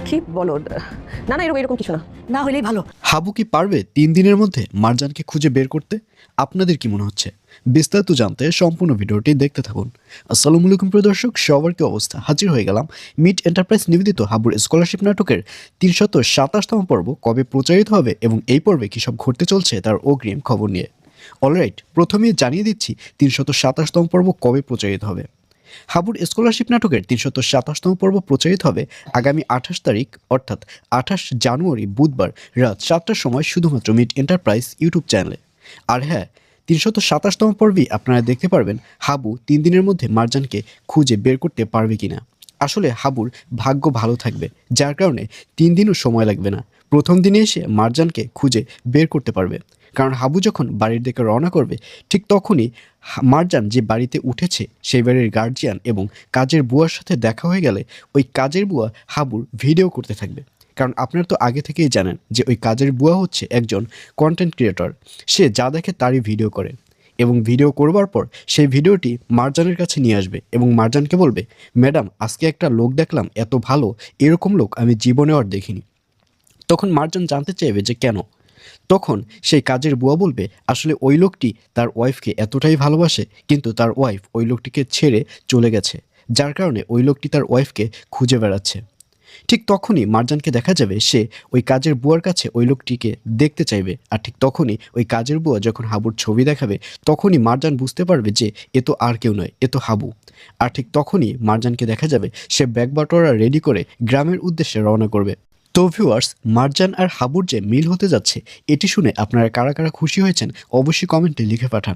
কি বলো? না না, এরকম কিছু না, না হলেই ভালো। হাবু কি পারবে 3 দিনের মধ্যে মারজানকে খুঁজে বের করতে? আপনাদের কি মনে হচ্ছে? বিস্তারিত জানতে সম্পূর্ণ ভিডিওটি দেখতে থাকুন। আসসালামু আলাইকুম প্রিয় দর্শক, সবার কি অবস্থা? হাজির হয়ে গেলাম মিট এন্টারপ্রাইজ নিবেদিত হাবুর স্কলারশিপ নাটকের 327তম পর্ব কবে প্রচারিত হবে এবং এই পর্বে কী সব ঘটতে চলছে তার অগ্রিম খবর নিয়ে। অলরাইট, প্রথমেই জানিয়ে দিচ্ছি 327তম পর্ব কবে প্রচারিত হবে। হাবুর স্কলারশিপ নাটকের 327তম পর্ব প্রচারিত হবে আগামী 28 তারিখ অর্থাৎ 28 জানুয়ারি বুধবার রাত 7টার সময় শুধুমাত্র মিট এন্টারপ্রাইজ ইউটিউব চ্যানেলে। আর হ্যাঁ, 327তম পর্বেই আপনারা দেখতে পারবেন হাবু 3 দিনের মধ্যে মারজানকে খুঁজে বের করতে পারবে কিনা। আসলে হাবুর ভাগ্য ভালো থাকবে, যার কারণে 3 দিনও সময় লাগবে না, প্রথম দিনে এসে মারজানকে খুঁজে বের করতে পারবে। কারণ হাবু যখন বাড়ির দিকে রওনা করবে ঠিক তখনই মারজান যে বাড়িতে উঠেছে সেই বাড়ির গার্জিয়ান এবং কাজের বুয়ার সাথে দেখা হয়ে গেলে ওই কাজের বুয়া হাবুর ভিডিও করতে থাকবে। কারণ আপনারা তো আগে থেকেই জানেন যে ওই কাজের বুয়া হচ্ছে একজন কন্টেন্ট ক্রিয়েটর, সে যা দেখে তারই ভিডিও করে এবং ভিডিও করবার পর সেই ভিডিওটি মারজানের কাছে নিয়ে আসবে এবং মারজানকে বলবে, ম্যাডাম আজকে একটা লোক দেখলাম এত ভালো, এরকম লোক আমি জীবনে আর দেখিনি। তখন মারজান জানতে চাইবে যে কেন। তখন সেই কাজের বুয়া বলবে আসলে ওই লোকটি তার ওয়াইফকে এতটাই ভালোবাসে কিন্তু তার ওয়াইফ ওই লোকটিকে ছেড়ে চলে গেছে, যার কারণে ওই লোকটি তার ওয়াইফকে খুঁজে বেড়াচ্ছে। ঠিক তখনই মারজানকে দেখা যাবে সে ওই কাজের বুয়ার কাছে ওই লোকটিকে দেখতে চাইবে। আর ঠিক তখনই ওই কাজের বুয়া যখন হাবুর ছবি দেখাবে তখনই মারজান বুঝতে পারবে যে এ তো আর কেউ নয়, এ তো হাবু। আর ঠিক তখনই মারজানকে দেখা যাবে সে ব্যাগ বাটোয়ারা রেডি করে গ্রামের উদ্দেশ্যে রওনা করবে। তো ভিউয়ার্স, মারজান আর হাবুর যে মিল হতে যাচ্ছে এটি শুনে আপনারা কারা কারা খুশি হয়েছেন অবশ্যই কমেন্টে লিখে পাঠান।